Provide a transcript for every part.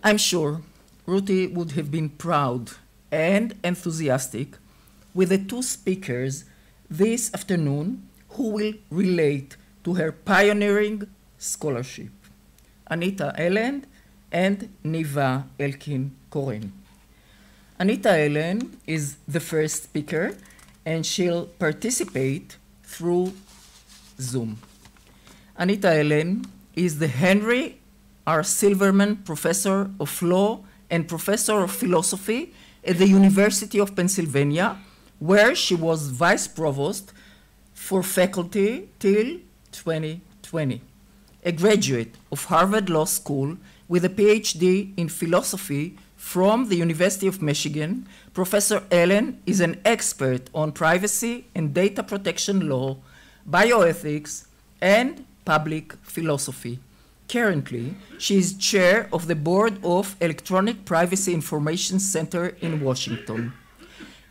I'm sure Ruthie would have been proud and enthusiastic with the two speakers this afternoon who will relate to her pioneering scholarship, Anita Ellen and Niva Elkin-Koren. Anita Ellen is the first speaker, and she'll participate through Zoom. Anita Ellen is the Henry R. Silverman Professor of Law and Professor of Philosophy at the University of Pennsylvania, where she was Vice Provost for faculty till 2020. A graduate of Harvard Law School with a PhD in philosophy from the University of Michigan, Professor Ellen is an expert on privacy and data protection law, bioethics, and public philosophy. Currently, she is chair of the board of Electronic Privacy Information Center in Washington.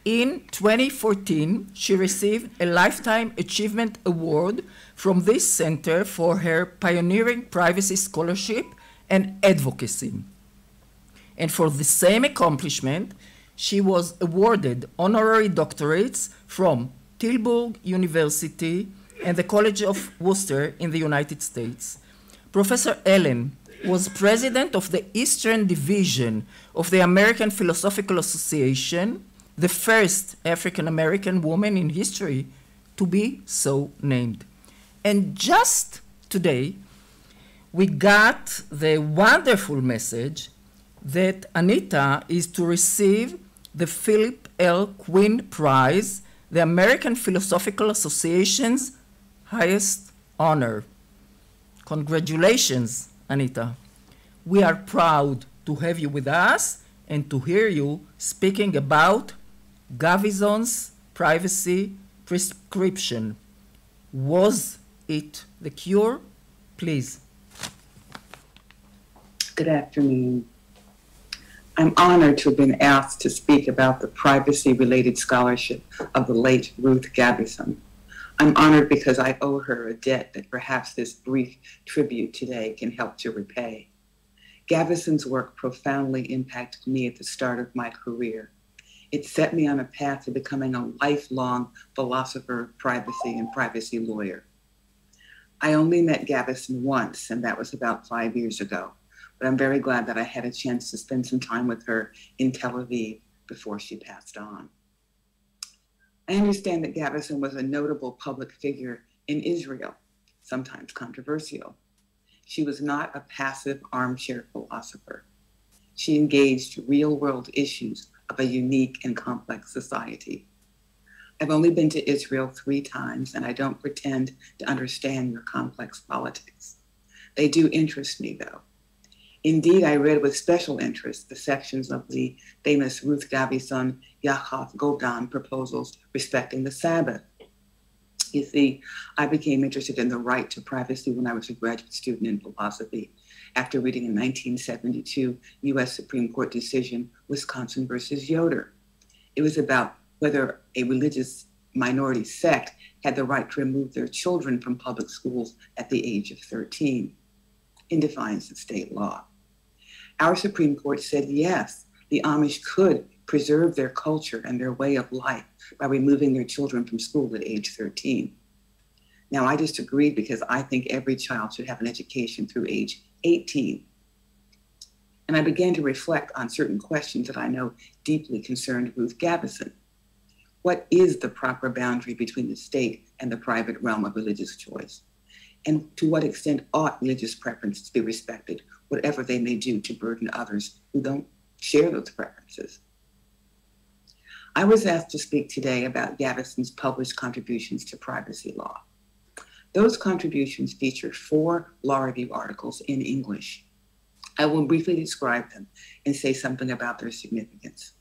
In 2014, she received a Lifetime Achievement Award from this center for her pioneering privacy scholarship and advocacy. And for the same accomplishment, she was awarded honorary doctorates from Tilburg University and the College of Worcester in the United States. Professor Ellen was president of the Eastern Division of the American Philosophical Association, the first African-American woman in history to be so named. And just today, we got the wonderful message that Anita is to receive the Philip L. Quinn Prize, the American Philosophical Association's highest honor. Congratulations, Anita. We are proud to have you with us and to hear you speaking about Gavison's privacy prescription. Was it the cure? Please. Good afternoon. I'm honored to have been asked to speak about the privacy-related scholarship of the late Ruth Gavison. I'm honored because I owe her a debt that perhaps this brief tribute today can help to repay. Gavison's work profoundly impacted me at the start of my career. It set me on a path to becoming a lifelong philosopher of privacy and privacy lawyer. I only met Gavison once, and that was about 5 years ago. But I'm very glad that I had a chance to spend some time with her in Tel Aviv before she passed on. I understand that Gavison was a notable public figure in Israel, sometimes controversial. She was not a passive armchair philosopher. She engaged real-world issues of a unique and complex society. I've only been to Israel 3 times, and I don't pretend to understand your complex politics. They do interest me, though. Indeed, I read with special interest the sections of the famous Ruth Gavison Yaakov Goldman proposals respecting the Sabbath. You see, I became interested in the right to privacy when I was a graduate student in philosophy after reading a 1972 U.S. Supreme Court decision, Wisconsin versus Yoder. It was about whether a religious minority sect had the right to remove their children from public schools at the age of 13 in defiance of state law. Our Supreme Court said yes, the Amish could preserve their culture and their way of life by removing their children from school at age 13. Now, I disagreed because I think every child should have an education through age 18. And I began to reflect on certain questions that I know deeply concerned Ruth Gavison. What is the proper boundary between the state and the private realm of religious choice? And to what extent ought religious preferences to be respected, whatever they may do to burden others who don't share those preferences? I was asked to speak today about Gavison's published contributions to privacy law. Those contributions feature 4 law review articles in English. I will briefly describe them and say something about their significance.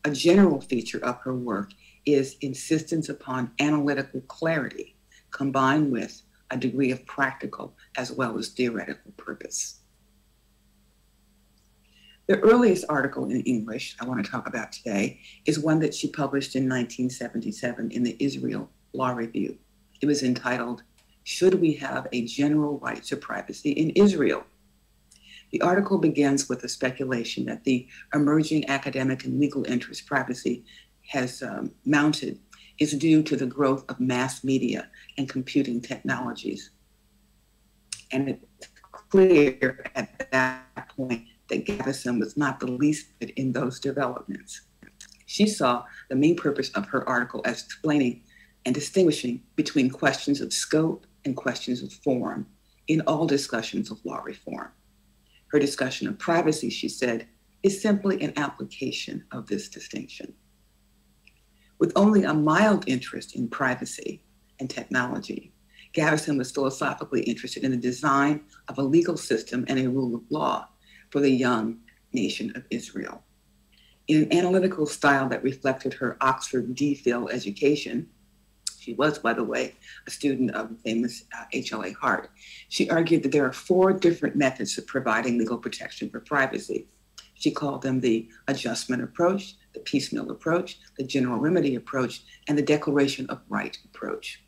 A general feature of her work is insistence upon analytical clarity combined with a degree of practical as well as theoretical purpose. The earliest article in English I want to talk about today is one that she published in 1977 in the Israel Law Review. It was entitled, "Should We Have a General Right to Privacy in Israel?" The article begins with a speculation that the emerging academic and legal interest privacy has mounted is due to the growth of mass media and computing technologies. And it's clear at that point that Gavison was not the least bit in those developments. She saw the main purpose of her article as explaining and distinguishing between questions of scope and questions of form in all discussions of law reform. Her discussion of privacy, she said, is simply an application of this distinction. With only a mild interest in privacy and technology, Gavison was philosophically interested in the design of a legal system and a rule of law for the young nation of Israel. In an analytical style that reflected her Oxford DPhil education, she was, by the way, a student of the famous H.L.A. Hart, she argued that there are 4 different methods of providing legal protection for privacy. She called them the adjustment approach, the piecemeal approach, the general remedy approach, and the declaration of right approach.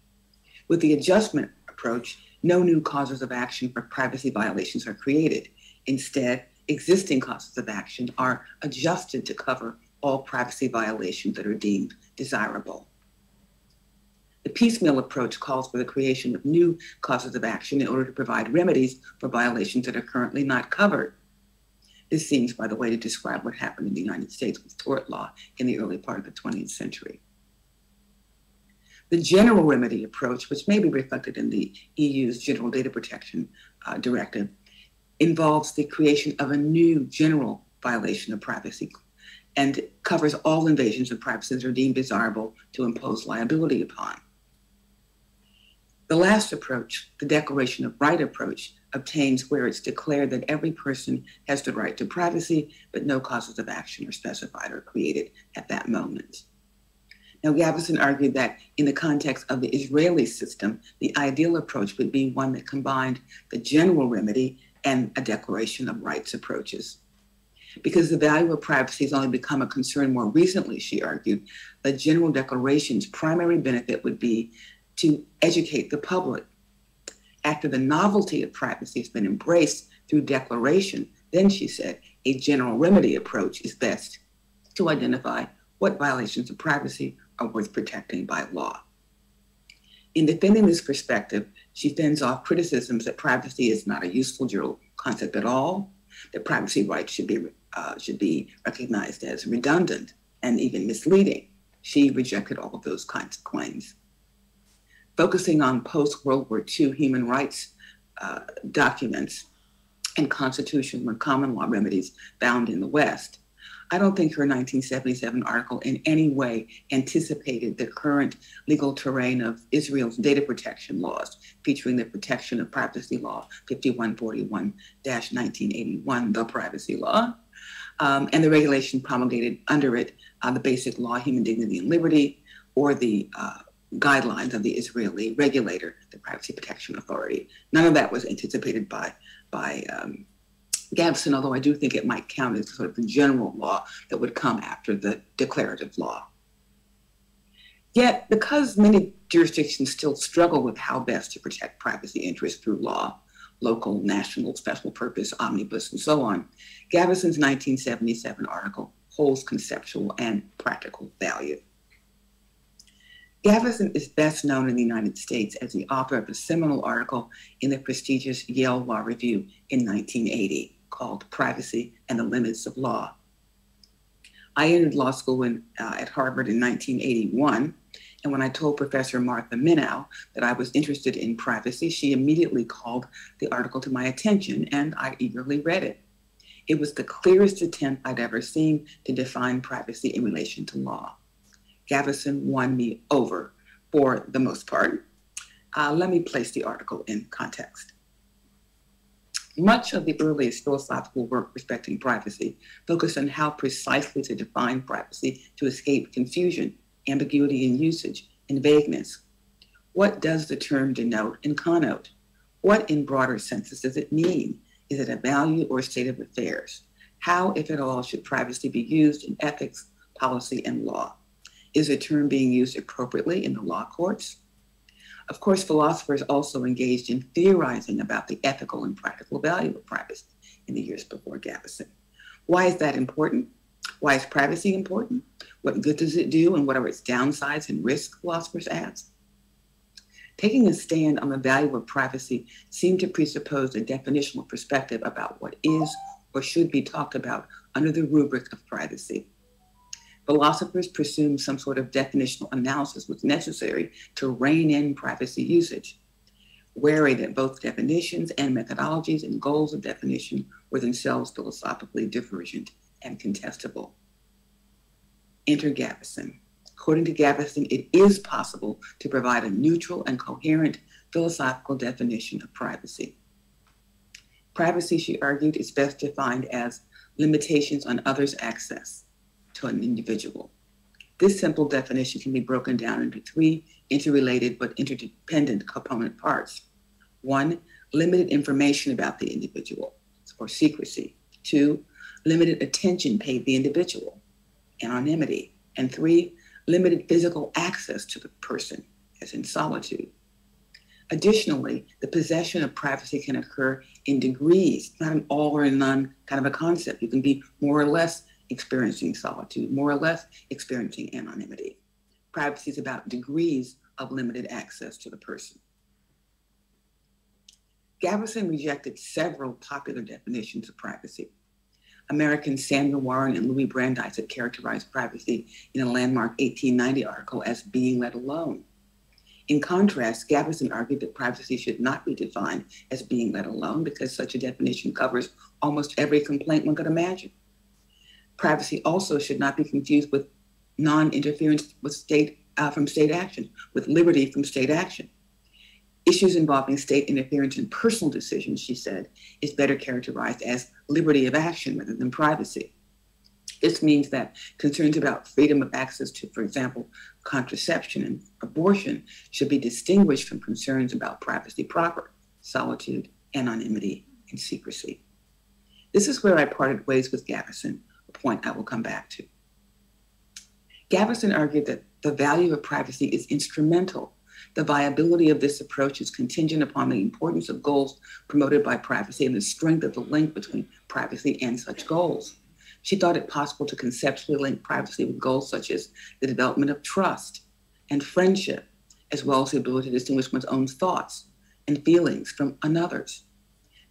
With the adjustment approach, no new causes of action for privacy violations are created. Instead, existing causes of action are adjusted to cover all privacy violations that are deemed desirable. The piecemeal approach calls for the creation of new causes of action in order to provide remedies for violations that are currently not covered. This seems, by the way, to describe what happened in the United States with tort law in the early part of the 20th century. The general remedy approach, which may be reflected in the EU's General Data Protection Directive, involves the creation of a new general violation of privacy and covers all invasions of privacy that are deemed desirable to impose liability upon. The last approach, the declaration of right approach, obtains where it's declared that every person has the right to privacy, but no causes of action are specified or created at that moment. Now, Gavison argued that in the context of the Israeli system, the ideal approach would be one that combined the general remedy and a declaration of rights approaches. Because the value of privacy has only become a concern more recently, she argued, the general declaration's primary benefit would be to educate the public. After the novelty of privacy has been embraced through declaration, then, she said, a general remedy approach is best to identify what violations of privacy are worth protecting by law. In defending this perspective, she fends off criticisms that privacy is not a useful general concept at all, that privacy rights should be recognized as redundant and even misleading. She rejected all of those kinds of claims. Focusing on post-World War II human rights documents and constitutional and common law remedies found in the West, I don't think her 1977 article in any way anticipated the current legal terrain of Israel's data protection laws, featuring the Protection of Privacy Law 5141-1981, the privacy law, and the regulation promulgated under it, the Basic Law, Human Dignity and Liberty, or the guidelines of the Israeli regulator, the Privacy Protection Authority. None of that was anticipated by Gavison, although I do think it might count as sort of the general law that would come after the declarative law. Yet, because many jurisdictions still struggle with how best to protect privacy interests through law, local, national, special purpose, omnibus, and so on, Gavison's 1977 article holds conceptual and practical value. Gavison is best known in the United States as the author of a seminal article in the prestigious Yale Law Review in 1980 called Privacy and the Limits of Law. I entered law school at Harvard in 1981, and when I told Professor Martha Minow that I was interested in privacy, she immediately called the article to my attention, and I eagerly read it. It was the clearest attempt I'd ever seen to define privacy in relation to law. Gavison won me over for the most part. Let me place the article in context. Much of the earliest philosophical work respecting privacy focused on how precisely to define privacy to escape confusion, ambiguity in usage, and vagueness. What does the term denote and connote? What, in broader senses, does it mean? Is it a value or a state of affairs? How, if at all, should privacy be used in ethics, policy, and law? Is the term being used appropriately in the law courts? Of course, philosophers also engaged in theorizing about the ethical and practical value of privacy. in the years before Gavison. Why is that important? Why is privacy important? What good does it do, and what are its downsides and risks, philosophers ask? Taking a stand on the value of privacy seemed to presuppose a definitional perspective about what is or should be talked about under the rubric of privacy. Philosophers presumed some sort of definitional analysis was necessary to rein in privacy usage, wary that both definitions and methodologies and goals of definition were themselves philosophically divergent and contestable. Enter Gavison. According to Gavison, it is possible to provide a neutral and coherent philosophical definition of privacy. Privacy, she argued, is best defined as limitations on others' access to an individual. This simple definition can be broken down into three interrelated but interdependent component parts. One, limited information about the individual, or secrecy. Two, limited attention paid the individual, anonymity. And three, limited physical access to the person, as in solitude. Additionally, the possession of privacy can occur in degrees, not an all or none kind of a concept. You can be more or less experiencing solitude, more or less experiencing anonymity. Privacy is about degrees of limited access to the person. Gavison rejected several popular definitions of privacy. Americans Samuel Warren and Louis Brandeis had characterized privacy in a landmark 1890 article as being let alone. In contrast, Gavison argued that privacy should not be defined as being let alone because such a definition covers almost every complaint one could imagine. Privacy also should not be confused with non-interference with from state action, with liberty from state action. Issues involving state interference in personal decisions, she said, is better characterized as liberty of action rather than privacy. This means that concerns about freedom of access to, for example, contraception and abortion should be distinguished from concerns about privacy proper, solitude, anonymity, and secrecy. This is where I parted ways with Gavison, a point I will come back to. Gavison argued that the value of privacy is instrumental. The viability of this approach is contingent upon the importance of goals promoted by privacy and the strength of the link between privacy and such goals. She thought it possible to conceptually link privacy with goals such as the development of trust and friendship, as well as the ability to distinguish one's own thoughts and feelings from another's.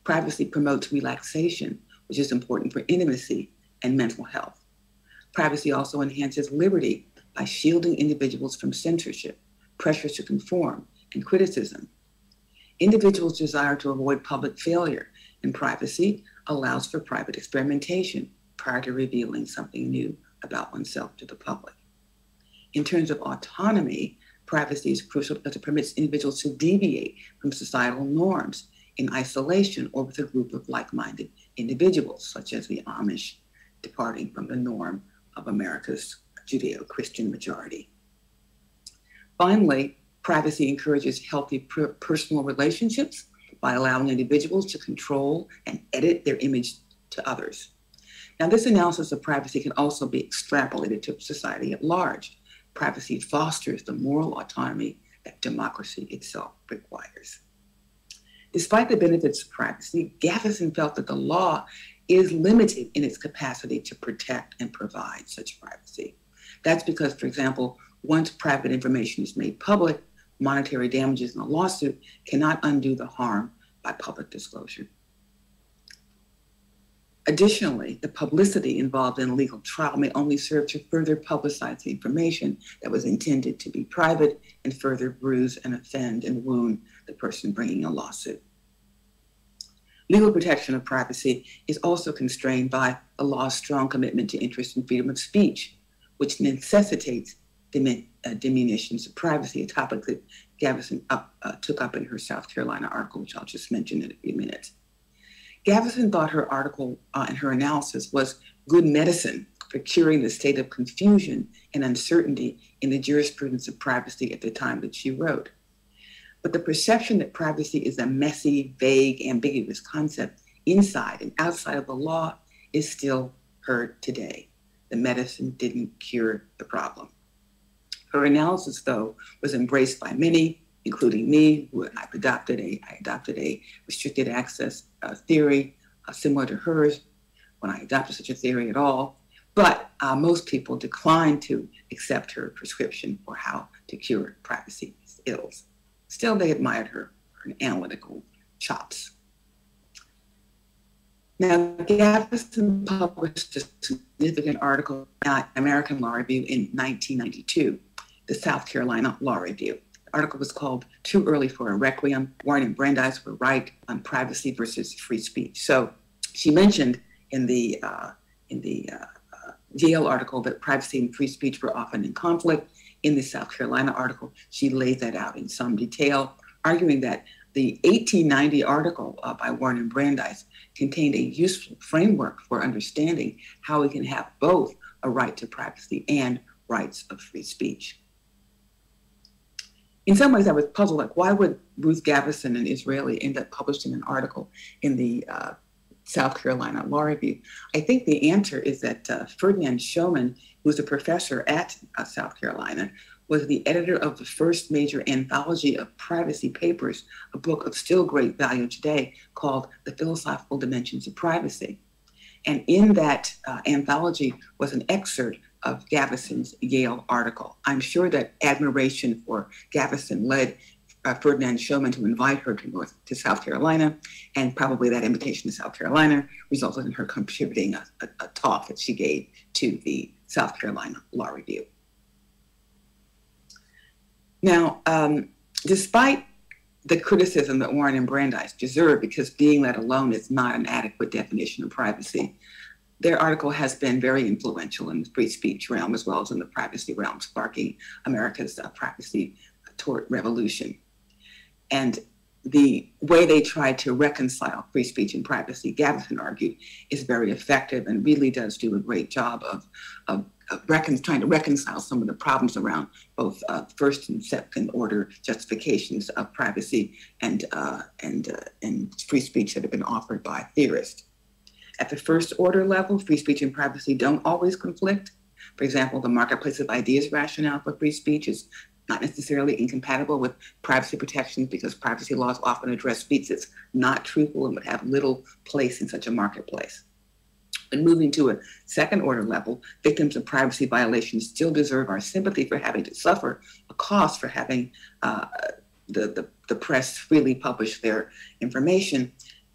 Privacy promotes relaxation, which is important for intimacy and mental health. Privacy also enhances liberty by shielding individuals from censorship, pressures to conform, and criticism. Individuals desire to avoid public failure, and privacy allows for private experimentation prior to revealing something new about oneself to the public. In terms of autonomy, privacy is crucial because it permits individuals to deviate from societal norms in isolation or with a group of like-minded individuals, such as the Amish departing from the norm of America's Judeo-Christian majority. Finally, privacy encourages healthy personal relationships by allowing individuals to control and edit their image to others. Now, this analysis of privacy can also be extrapolated to society at large. Privacy fosters the moral autonomy that democracy itself requires. Despite the benefits of privacy, Gavison felt that the law is limited in its capacity to protect and provide such privacy. That's because, for example, once private information is made public, monetary damages in a lawsuit cannot undo the harm by public disclosure. Additionally, the publicity involved in a legal trial may only serve to further publicize the information that was intended to be private and further bruise and offend and wound the person bringing a lawsuit. Legal protection of privacy is also constrained by the law's strong commitment to interest in freedom of speech, which necessitates diminutions of privacy, a topic that Gavison took up in her South Carolina article, which I'll just mention in a few minutes. Gavison thought her article and her analysis was good medicine for curing the state of confusion and uncertainty in the jurisprudence of privacy at the time that she wrote. But the perception that privacy is a messy, vague, ambiguous concept inside and outside of the law is still heard today. The medicine didn't cure the problem. Her analysis, though, was embraced by many, including me, who I adopted a restricted access theory similar to hers when I adopted such a theory at all. But most people declined to accept her prescription for how to cure privacy ills. Still, they admired her analytical chops. Now, Gavison published a significant article in American Law Review in 1992, the South Carolina Law Review. The article was called Too Early for a Requiem. Warren and Brandeis were right on privacy versus free speech. So she mentioned in the Yale article that privacy and free speech were often in conflict. In the South Carolina article, she lays that out in some detail, arguing that the 1890 article by Warren and Brandeis contained a useful framework for understanding how we can have both a right to privacy and rights of free speech. In some ways, I was puzzled, like, why would Ruth Gavison, an Israeli, end up publishing an article in the South Carolina Law Review? I think the answer is that Ferdinand Schoeman, who was a professor at South Carolina, was the editor of the first major anthology of privacy papers, a book of still great value today called The Philosophical Dimensions of Privacy. And in that anthology was an excerpt of Gavison's Yale article. I'm sure that admiration for Gavison led Ferdinand Schoeman to invite her to South Carolina, and probably that invitation to South Carolina resulted in her contributing a talk that she gave to the South Carolina Law Review. Now, despite the criticism that Warren and Brandeis deserve, because being let alone is not an adequate definition of privacy, their article has been very influential in the free speech realm as well as in the privacy realm, sparking America's privacy toward revolution. And the way they try to reconcile free speech and privacy, Gavison argued, is very effective and really does do a great job of trying to reconcile some of the problems around both first and second order justifications of privacy and free speech that have been offered by theorists. At the first order level, free speech and privacy don't always conflict. For example, the marketplace of ideas rationale for free speech is not necessarily incompatible with privacy protections because privacy laws often address speech that's not truthful and would have little place in such a marketplace. But moving to a second order level, victims of privacy violations still deserve our sympathy for having to suffer a cost for having the press freely publish their information,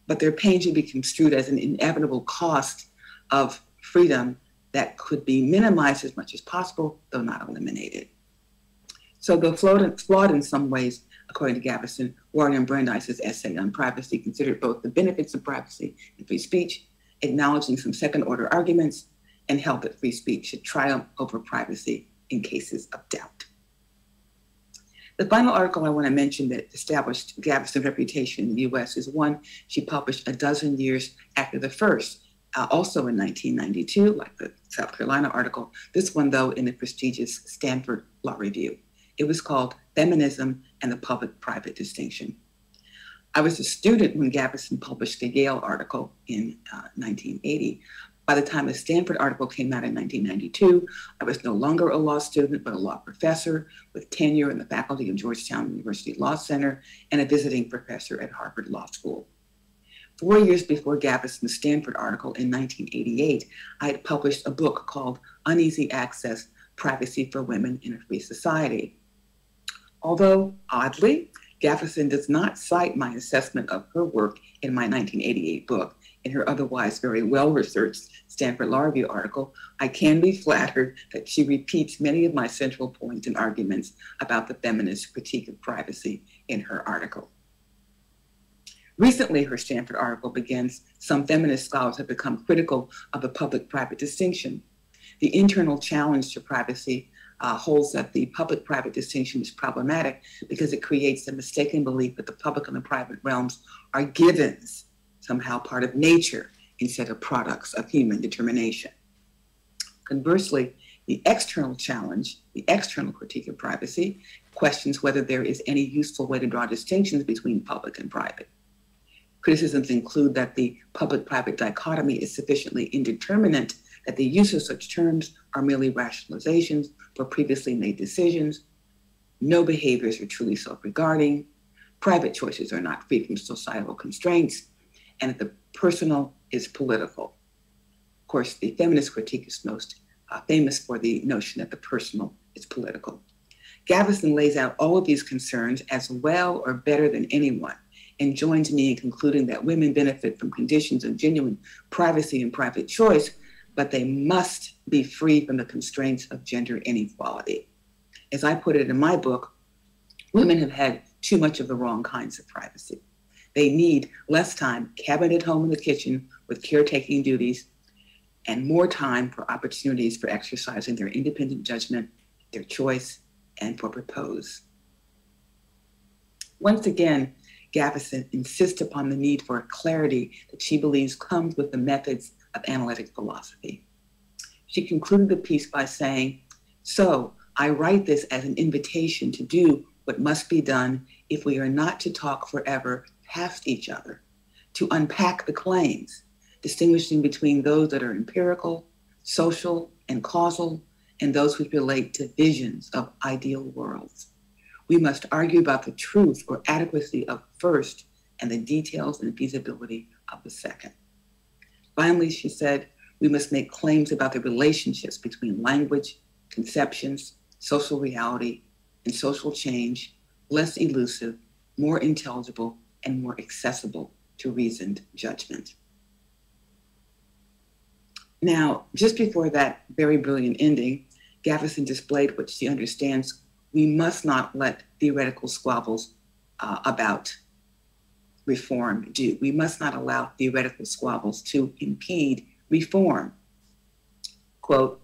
but their pain should be construed as an inevitable cost of freedom that could be minimized as much as possible, though not eliminated. So though flawed in some ways, according to Gavison, Warren and Brandeis' essay on privacy considered both the benefits of privacy and free speech, acknowledging some second-order arguments, and held that free speech should triumph over privacy in cases of doubt. The final article I want to mention that established Gavison's reputation in the U.S. is one she published a dozen years after the first, also in 1992, like the South Carolina article, this one, though, in the prestigious Stanford Law Review. It was called Feminism and the Public-Private Distinction. I was a student when Gavison published the Yale article in 1980. By the time the Stanford article came out in 1992, I was no longer a law student, but a law professor with tenure in the faculty of Georgetown University Law Center and a visiting professor at Harvard Law School. 4 years before Gavison's Stanford article in 1988, I had published a book called Uneasy Access: Privacy for Women in a Free Society. Although, oddly, Gavison does not cite my assessment of her work in my 1988 book. In her otherwise very well-researched Stanford Law Review article, I can be flattered that she repeats many of my central points and arguments about the feminist critique of privacy in her article. Recently, her Stanford article begins, some feminist scholars have become critical of the public-private distinction. The internal challenge to privacy holds that the public-private distinction is problematic because it creates the mistaken belief that the public and the private realms are givens, somehow part of nature, instead of products of human determination. Conversely, the external challenge, the external critique of privacy, questions whether there is any useful way to draw distinctions between public and private. Criticisms include that the public-private dichotomy is sufficiently indeterminate that the use of such terms are merely rationalizations for previously made decisions. No behaviors are truly self-regarding. Private choices are not free from societal constraints. and that the personal is political. Of course, the feminist critique is most famous for the notion that the personal is political. Gavison lays out all of these concerns as well or better than anyone, and joins me in concluding that women benefit from conditions of genuine privacy and private choice, but they must be free from the constraints of gender inequality. As I put it in my book, women have had too much of the wrong kinds of privacy. They need less time cabinet at home in the kitchen with caretaking duties, and more time for opportunities for exercising their independent judgment, their choice, and for repose. Once again, Gavison insists upon the need for a clarity that she believes comes with the methods of analytic philosophy. She concluded the piece by saying, "So I write this as an invitation to do what must be done if we are not to talk forever past each other, to unpack the claims, distinguishing between those that are empirical, social, and causal, and those which relate to visions of ideal worlds. We must argue about the truth or adequacy of first and the details and feasibility of the second." Finally, she said, "We must make claims about the relationships between language, conceptions, social reality, and social change, less elusive, more intelligible, and more accessible to reasoned judgment." Now, just before that very brilliant ending, Gavison displayed what she understands we must not let theoretical squabbles about reform do. We must not allow theoretical squabbles to impede reform. Quote,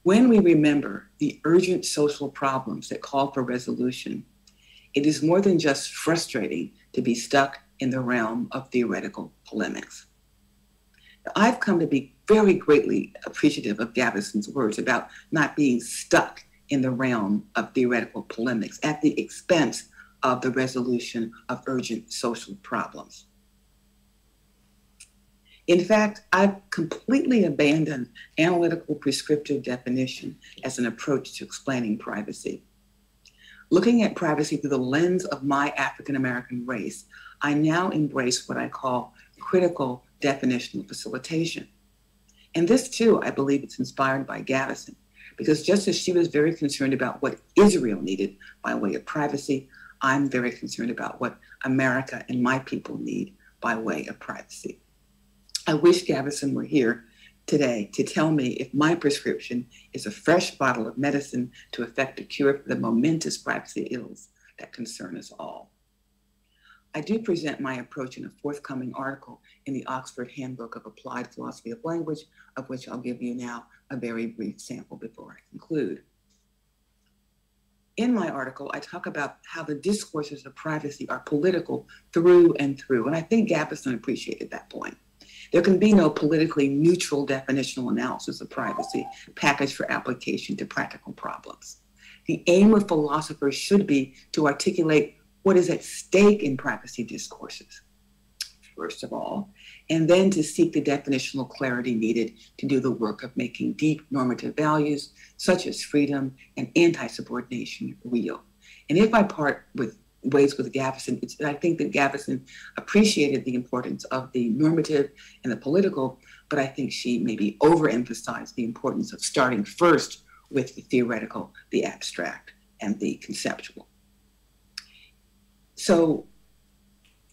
"When we remember the urgent social problems that call for resolution, it is more than just frustrating to be stuck in the realm of theoretical polemics." Now, I've come to be very greatly appreciative of Gavison's words about not being stuck in the realm of theoretical polemics at the expense of the resolution of urgent social problems. In fact, I've completely abandoned analytical prescriptive definition as an approach to explaining privacy. Looking at privacy through the lens of my African-American race, I now embrace what I call critical definitional facilitation. And this too, I believe it's inspired by Gavison, because just as she was very concerned about what Israel needed by way of privacy, I'm very concerned about what America and my people need by way of privacy. I wish Gavison were here today to tell me if my prescription is a fresh bottle of medicine to effect a cure for the momentous privacy ills that concern us all. I do present my approach in a forthcoming article in the Oxford Handbook of Applied Philosophy of Language, of which I'll give you now a very brief sample before I conclude. In my article, I talk about how the discourses of privacy are political through and through, and I think Gavison appreciated that point. There can be no politically neutral definitional analysis of privacy packaged for application to practical problems. The aim of philosophers should be to articulate what is at stake in privacy discourses, first of all, and then to seek the definitional clarity needed to do the work of making deep normative values, such as freedom and anti-subordination, real. And if I part with ways with Gavison, I think that Gavison appreciated the importance of the normative and the political, but I think she maybe overemphasized the importance of starting first with the theoretical, the abstract, and the conceptual. So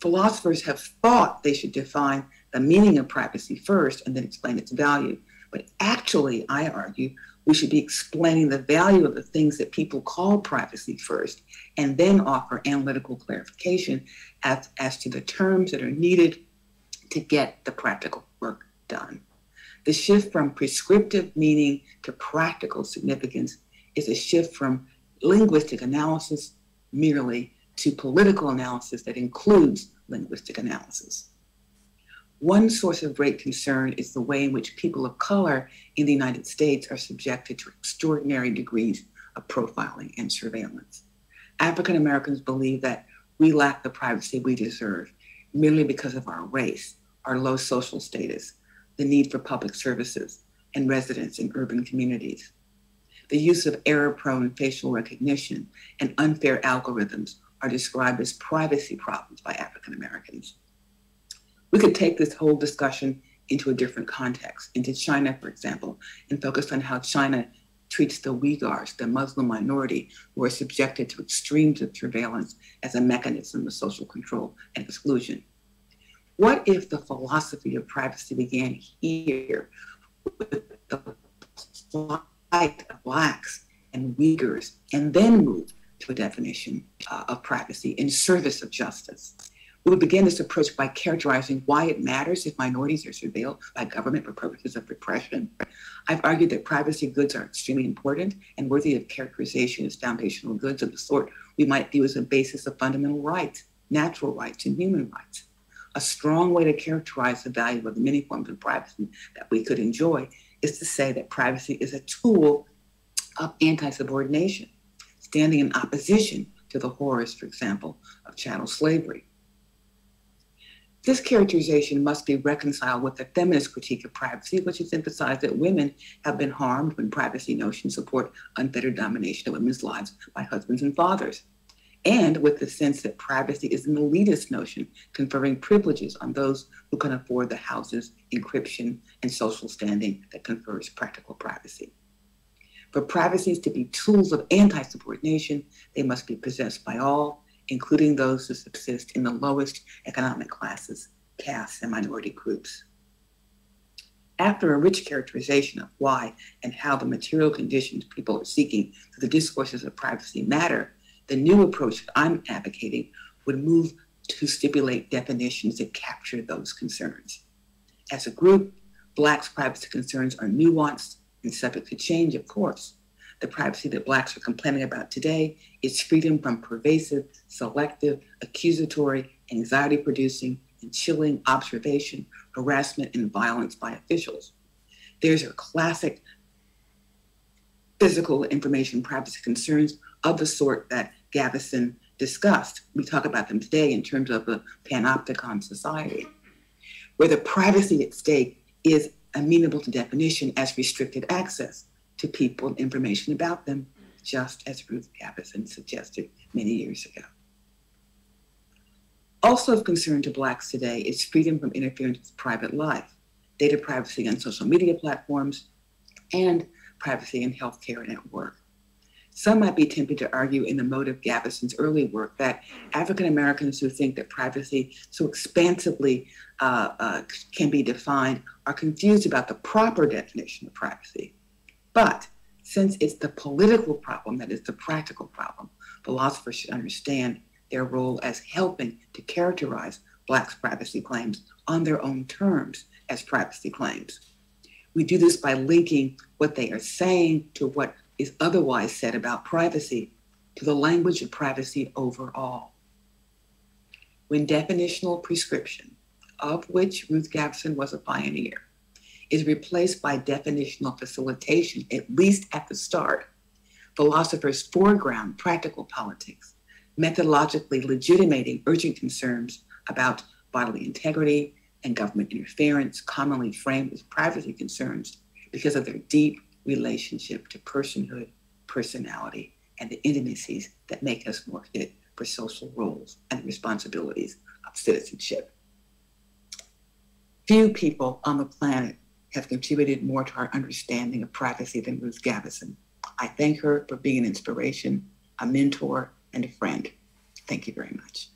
philosophers have thought they should define the meaning of privacy first and then explain its value. But actually, I argue, we should be explaining the value of the things that people call privacy first, and then offer analytical clarification as to the terms that are needed to get the practical work done. The shift from prescriptive meaning to practical significance is a shift from linguistic analysis merely to political analysis that includes linguistic analysis. One source of great concern is the way in which people of color in the United States are subjected to extraordinary degrees of profiling and surveillance. African Americans believe that we lack the privacy we deserve merely because of our race, our low social status, the need for public services, and residence in urban communities. The use of error-prone facial recognition and unfair algorithms are described as privacy problems by African Americans. We could take this whole discussion into a different context, into China, for example, and focus on how China treats the Uyghurs, the Muslim minority, who are subjected to extremes of surveillance as a mechanism of social control and exclusion. What if the philosophy of privacy began here with the plight of Blacks and Uyghurs, and then moved to a definition of privacy in service of justice? We would begin this approach by characterizing why it matters if minorities are surveilled by government for purposes of repression. I've argued that privacy goods are extremely important and worthy of characterization as foundational goods of the sort we might view as a basis of fundamental rights, natural rights, and human rights. A strong way to characterize the value of the many forms of privacy that we could enjoy is to say that privacy is a tool of anti-subordination, standing in opposition to the horrors, for example, of chattel slavery. This characterization must be reconciled with the feminist critique of privacy, which has emphasized that women have been harmed when privacy notions support unfettered domination of women's lives by husbands and fathers, and with the sense that privacy is an elitist notion conferring privileges on those who can afford the houses, encryption, and social standing that confers practical privacy. For privacies to be tools of anti-subordination, they must be possessed by all, including those who subsist in the lowest economic classes, castes, and minority groups. After a rich characterization of why and how the material conditions people are seeking through the discourses of privacy matter, the new approach that I'm advocating would move to stipulate definitions that capture those concerns. As a group, Blacks' privacy concerns are nuanced and subject to change, of course. The privacy that Blacks are complaining about today is freedom from pervasive, selective, accusatory, anxiety-producing, and chilling observation, harassment, and violence by officials. There's a classic physical information privacy concerns of the sort that Gavison discussed. We talk about them today in terms of the panopticon society, where the privacy at stake is amenable to definition as restricted access to people and information about them, just as Ruth Gavison suggested many years ago. Also of concern to Blacks today is freedom from interference with private life, data privacy on social media platforms, and privacy in healthcare and at work. Some might be tempted to argue in the mode of Gavison's early work that African Americans who think that privacy so expansively can be defined are confused about the proper definition of privacy. But since it's the political problem that is the practical problem, philosophers should understand their role as helping to characterize Blacks' privacy claims on their own terms as privacy claims. We do this by linking what they are saying to what is otherwise said about privacy, to the language of privacy overall. When definitional prescription, of which Ruth Gavison was a pioneer, is replaced by definitional facilitation, at least at the start, philosophers foreground practical politics, methodologically legitimating urgent concerns about bodily integrity and government interference, commonly framed as privacy concerns because of their deep relationship to personhood, personality, and the intimacies that make us more fit for social roles and responsibilities of citizenship. Few people on the planet have contributed more to our understanding of privacy than Ruth Gavison. I thank her for being an inspiration, a mentor, and a friend. Thank you very much.